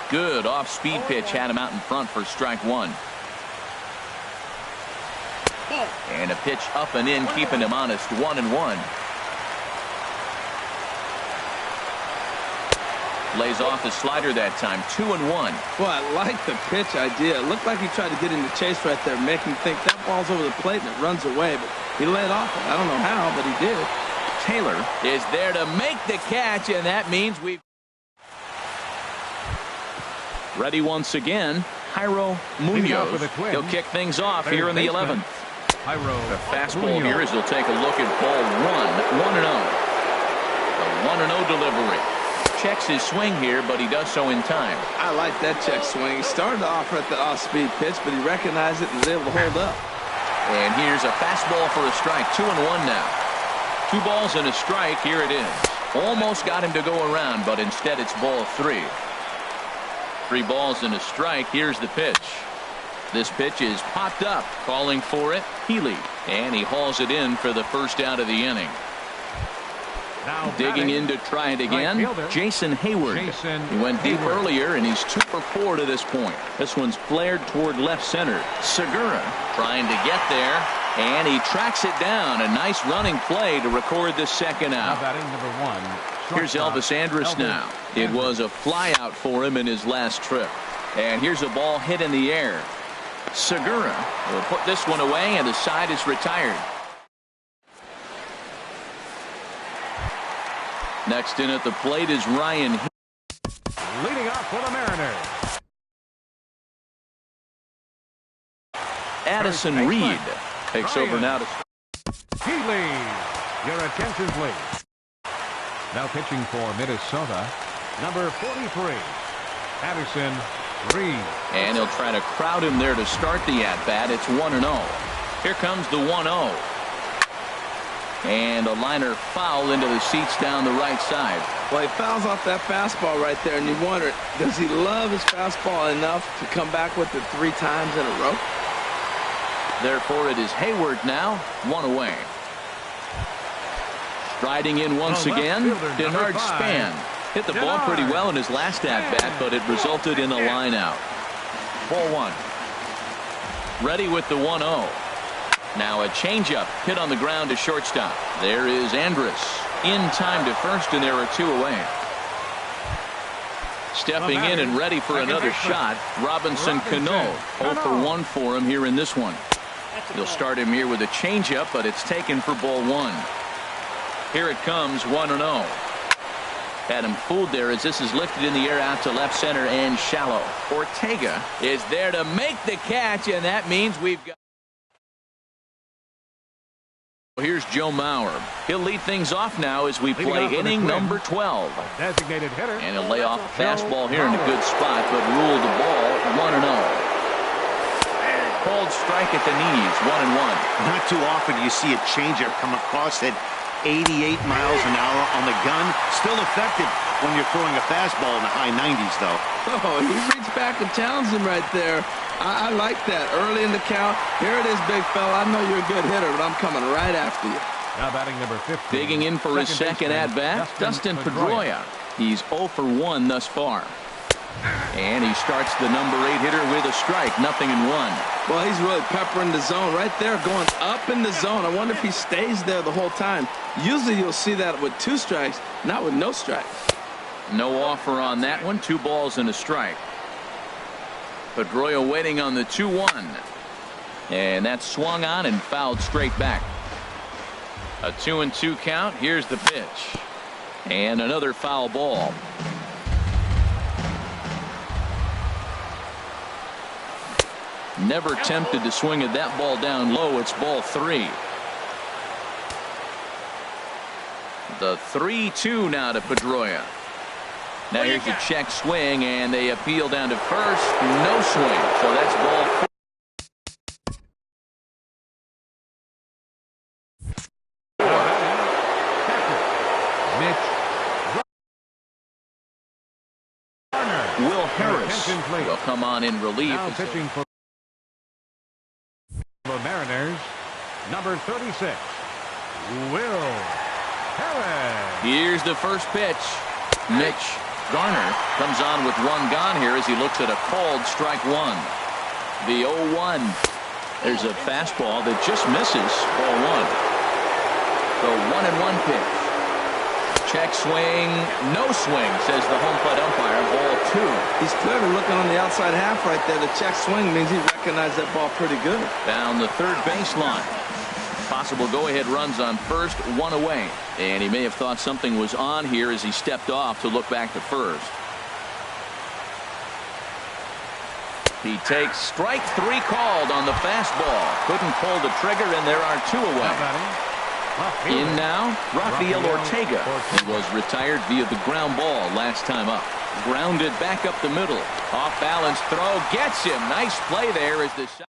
Speaker 1: Good off-speed pitch had him out in front for strike one. And a pitch up and in, keeping him honest, 1-1. Lays off the slider that time, 2-1.
Speaker 4: Well, I like the pitch idea. It looked like he tried to get into chase right there, making him think that ball's over the plate and it runs away. But he laid off it. I don't know how, but he did.
Speaker 1: Taylor is there to make the catch, and that means we've. Ready once again, Jairo Munoz. He'll kick things off here in the 11th. The fastball here as he'll take a look at ball one, 1-0. The 1-0 delivery. Checks his swing here, but he does so in time.
Speaker 4: I like that check swing. He started off at the off-speed pitch, but he recognized it and was able to hold up.
Speaker 1: And here's a fastball for a strike, 2-1 now. 2 balls and a strike, here it is. Almost got him to go around, but instead it's ball 3. 3 balls and a strike, here's the pitch. This pitch is popped up, calling for it, Healy. And he hauls it in for the first out of the inning.
Speaker 2: Now
Speaker 1: digging in to try it again, Jason Hayward. He went deep earlier, and he's 2 for 4 to this point. This one's flared toward left center. Segura trying to get there, and he tracks it down. A nice running play to record the second out. Here's Elvis Andrus now. It was a fly out for him in his last trip. And here's a ball hit in the air. Segura will put this one away, and the side is retired. Next in at the plate is Ryan.
Speaker 2: Leading off for the Mariners,
Speaker 1: Addison Reed takes over now to.
Speaker 2: Healy. Your attention, please. Now pitching for Minnesota, number 43, Addison Reed.
Speaker 1: And he'll try to crowd him there to start the at-bat. It's 1-0. Here comes the 1-0. And a liner foul into the seats down the right side.
Speaker 4: Well, he fouls off that fastball right there, and you wonder, does he love his fastball enough to come back with it 3 times in a row?
Speaker 1: Therefore, it is Hayward now, 1 away. Striding in once again, Denard Span. Hit the ball pretty well in his last at-bat, but it resulted in a line out. Ball 1. Ready with the 1-0. Now a changeup hit on the ground to shortstop. There is Andrus in time to first, and there are 2 away. Stepping in and ready for another shot, Robinson Cano. 0 for 1 for him here in this one. He'll start him here with a changeup, but it's taken for ball 1. Here it comes, 1-0. Had him fooled there as this is lifted in the air out to left center and shallow. Ortega is there to make the catch, and that means we've got... Here's Joe Mauer. He'll lead things off now as we play inning number 12.
Speaker 2: Designated hitter.
Speaker 1: And he'll lay off a fastball here in a good spot, but ruled the ball 1-0. Called strike at the knees, 1-1.
Speaker 3: Not too often you see a changeup come across at 88 miles an hour on the gun. Still effective when you're throwing a fastball in the high 90s, though.
Speaker 4: Oh, he reached back and challenged him right there. I like that. Early in the count. Here it is, big fella. I know you're a good hitter, but I'm coming right after you.
Speaker 2: Now batting number 15.
Speaker 1: Digging in for his second at-bat, Dustin Pedroia. He's 0 for 1 thus far. And he starts the number 8 hitter with a strike, 0-1.
Speaker 4: Well, he's really peppering the zone right there, going up in the zone. I wonder if he stays there the whole time. Usually you'll see that with 2 strikes, not with no strikes.
Speaker 1: No offer on that one. 2 balls and a strike. Pedroia waiting on the 2-1. And that's swung on and fouled straight back. A 2-2 count. Here's the pitch. And another foul ball. Never tempted to swing at that ball down low. It's ball 3. The 3-2 now to Pedroia. Now here's a check swing, and they appeal down to first. No swing. So that's ball 4. Will Harris will come on in relief.
Speaker 2: Now pitching for the Mariners, number 36, Will Harris.
Speaker 1: Here's the first pitch. Mitch Garner comes on with 1 gone here as he looks at a called strike 1. The 0-1. There's a fastball that just misses ball 1. The 1-1 pitch. Check swing, no swing, says the home plate umpire. Ball 2.
Speaker 4: He's clearly looking on the outside half right there. The check swing means he recognized that ball pretty good.
Speaker 1: Down the third baseline. Possible go-ahead runs on first, 1 away. And he may have thought something was on here as he stepped off to look back to first. He takes strike 3 called on the fastball. Couldn't pull the trigger, and there are 2 away. In now, Rafael Ortega. He was retired via the ground ball last time up. Grounded back up the middle. Off balance throw. Gets him. Nice play there as the shot.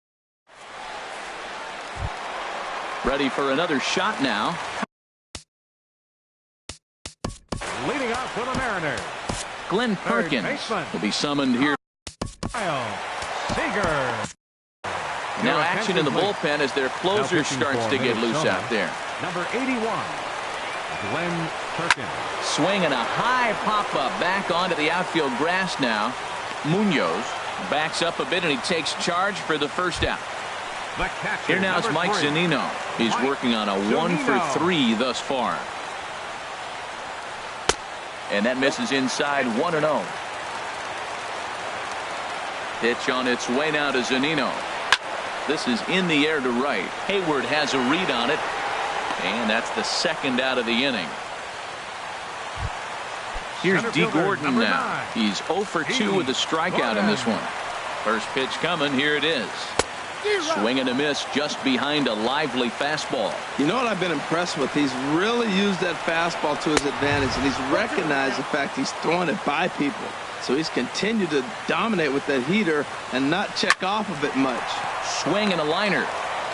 Speaker 1: Ready for another shot now.
Speaker 2: Leading off for the Mariners,
Speaker 1: Glenn Perkins will be summoned here.
Speaker 2: Seager.
Speaker 1: Now action in the bullpen as their closer starts to get loose out there.
Speaker 2: Number 81, Glenn Perkins.
Speaker 1: Swinging a high pop-up back onto the outfield grass now. Munoz backs up a bit and he takes charge for the first out. Here now is Mike Zunino. He's working on a 1 for 3 thus far. And that misses inside, 1-0. Pitch on its way now to Zunino. This is in the air to right. Hayward has a read on it. And that's the second out of the inning. Here's D. Gordon now. He's 0 for 2 with a strikeout in this one. First pitch coming. Here it is. Swing and a miss just behind a lively fastball.
Speaker 4: You know what I've been impressed with? He's really used that fastball to his advantage, and he's recognized the fact he's throwing it by people. So he's continued to dominate with that heater and not check off of it much.
Speaker 1: Swing and a liner.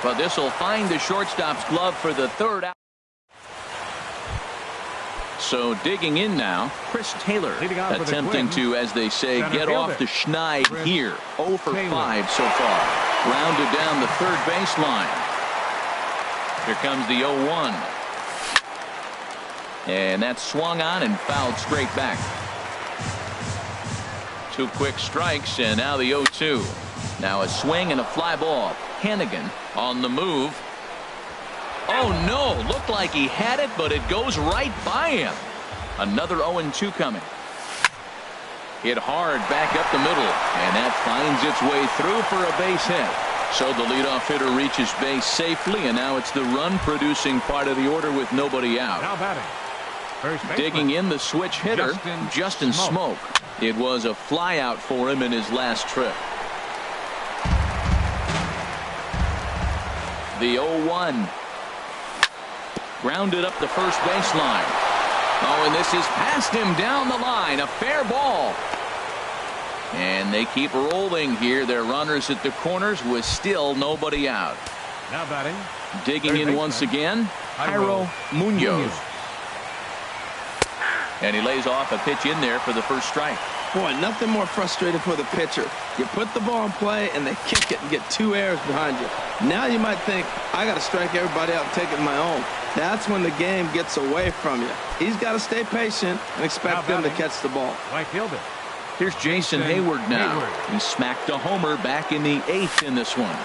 Speaker 1: But this will find the shortstop's glove for the third out. So digging in now, Chris Taylor attempting to, as they say, get off the schneid here. 0 for 5 so far. Rounded down the third baseline. Here comes the 0-1. And that's swung on and fouled straight back. 2 quick strikes, and now the 0-2. Now a swing and a fly ball. Hannigan on the move. Oh no, looked like he had it, but it goes right by him. Another 0-2 coming. Hit hard back up the middle, and that finds its way through for a base hit. So the leadoff hitter reaches base safely, and now it's the run producing part of the order with nobody out.
Speaker 2: Now batting, First baseman.
Speaker 1: Digging in the switch hitter, Justin Smoke. It was a flyout for him in his last trip. The 0-1. Grounded up the first baseline. Oh, and this is past him down the line. A fair ball. And they keep rolling here. Their runners at the corners with still nobody out.
Speaker 2: Now batting.
Speaker 1: Digging in once again, Jairo Munoz. And he lays off a pitch in there for the first strike.
Speaker 4: Boy, nothing more frustrating for the pitcher. You put the ball in play and they kick it and get 2 errors behind you. Now you might think, I got to strike everybody out and take it my own. That's when the game gets away from you. He's got to stay patient and expect them to catch the ball.
Speaker 2: Right fielder.
Speaker 1: Here's Jason Hayward now. He smacked a homer back in the 8th in this one.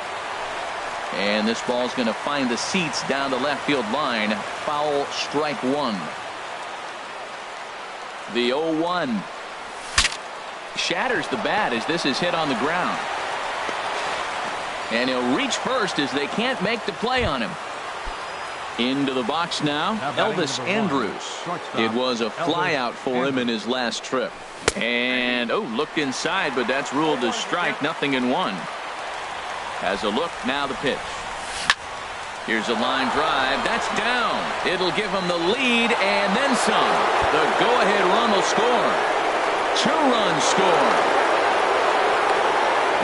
Speaker 1: And this ball's going to find the seats down the left field line. Foul, strike 1. The 0-1. Shatters the bat as this is hit on the ground. And he'll reach first as they can't make the play on him. Into the box now, Elvis Andrus. It was a flyout for him in his last trip. And, oh, looked inside, but that's ruled as strike. 0-1. Has a look, now the pitch. Here's a line drive. That's down. It'll give them the lead and then some. The go-ahead run will score. 2-run score.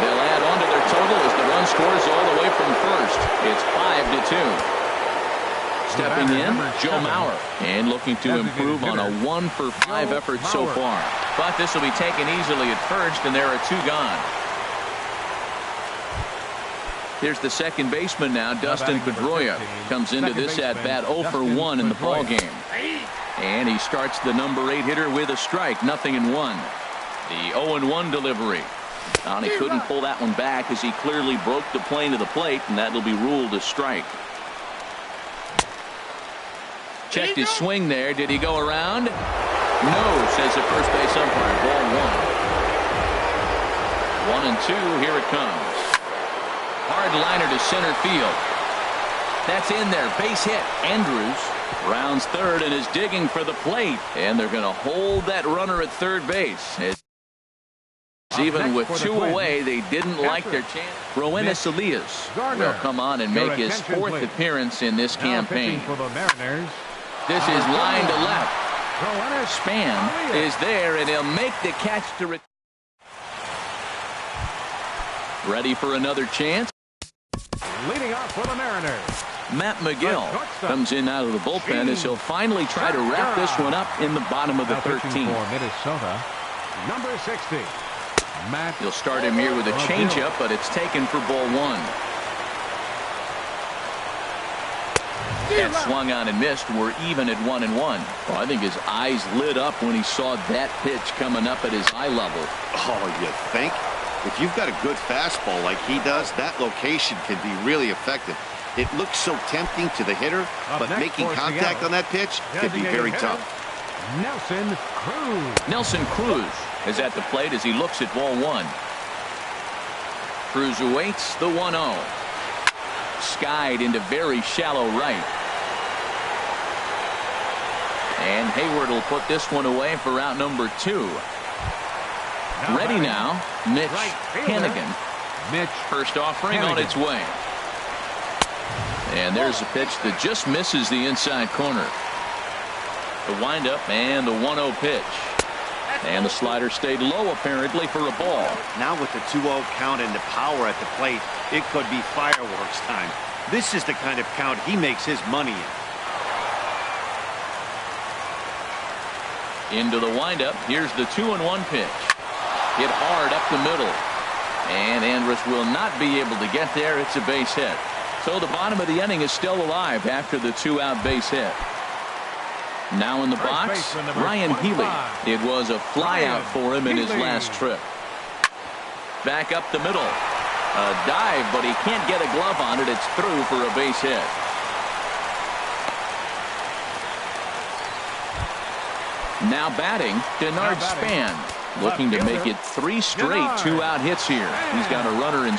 Speaker 1: They'll add on to their total as the run scores all the way from first. It's 5-2. Stepping in, Joe Mauer. And looking to improve on a 1-for-5 effort so far. But this will be taken easily at first, and there are 2 gone. Here's the second baseman now, Dustin Pedroia. Comes into this at-bat 0-for-1 in the ball game. And he starts the number 8 hitter with a strike. 0-1. The 0-1 delivery. And he couldn't pull that one back as he clearly broke the plane to the plate, and that'll be ruled a strike. Checked his swing there. Did he go around? No, says the first base umpire. Ball 1. 1-2. Here it comes. Hard liner to center field. That's in there. Base hit. Andrus rounds third and is digging for the plate. And they're going to hold that runner at third base. Even with 2 away, they didn't like their chance. Roenis Elias will come on and make his 4th appearance in this campaign. This is line to left. Span is there, and he'll make the catch to return. Ready for another chance.
Speaker 2: Leading off for the Mariners.
Speaker 1: Matt McGill comes in out of the bullpen as he'll finally try to wrap this one up in the bottom of the 13th.
Speaker 2: For Minnesota, number 60. Matt.
Speaker 1: He'll start him here with a changeup, but it's taken for ball 1. That swung on and missed. We're even at 1-1. Well, I think his eyes lit up when he saw that pitch coming up at his eye level.
Speaker 3: Oh, you think? If you've got a good fastball like he does, that location can be really effective. It looks so tempting to the hitter, but making contact on that pitch can be very tough.
Speaker 2: Nelson
Speaker 1: Cruz is at the plate as he looks at ball 1. Cruz awaits the 1-0. Skied into very shallow right. And Hayward will put this one away for out number 2. Ready now, Mitch Hannigan. First offering on its way. And there's a pitch that just misses the inside corner. The windup and the 1-0 pitch. And the slider stayed low apparently for a ball.
Speaker 3: Now with the 2-0 count and the power at the plate, it could be fireworks time. This is the kind of count he makes his money in.
Speaker 1: Into the windup. Here's the 2-1 pitch. Hit hard up the middle. And Andrus will not be able to get there. It's a base hit. So the bottom of the inning is still alive after the 2-out base hit. Now in the box, Ryan Healy. It was a flyout for him in his last trip. Back up the middle. A dive, but he can't get a glove on it. It's through for a base hit. Now batting, Denard Span. Looking to make it 3 straight 2-out hits here. He's got a runner in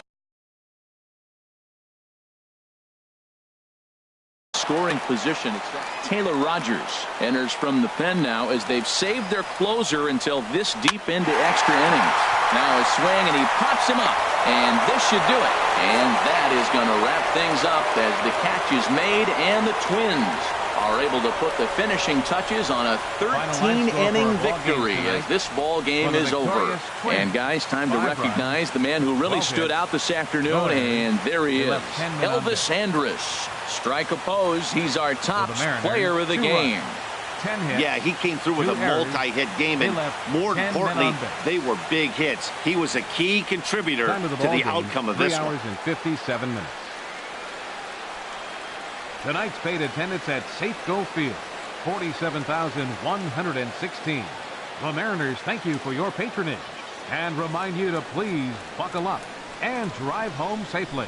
Speaker 1: scoring position. Taylor Rogers enters from the pen now as they've saved their closer until this deep into extra innings. Now a swing, and he pops him up, and this should do it. And that is going to wrap things up as the catch is made, and the Twins are able to put the finishing touches on a 13-inning victory as this ball game is over. And guys, time to recognize the man who really stood out this afternoon, and there he is, Elvis Andrus. Strike opposed, he's our top player of the game.
Speaker 3: Yeah, he came through with a multi-hit game, and more importantly, they were big hits. He was a key contributor to the outcome of this one.
Speaker 2: 3 hours and 57 minutes. Tonight's paid attendance at Safeco Field, 47,116. The Mariners thank you for your patronage and remind you to please buckle up and drive home safely.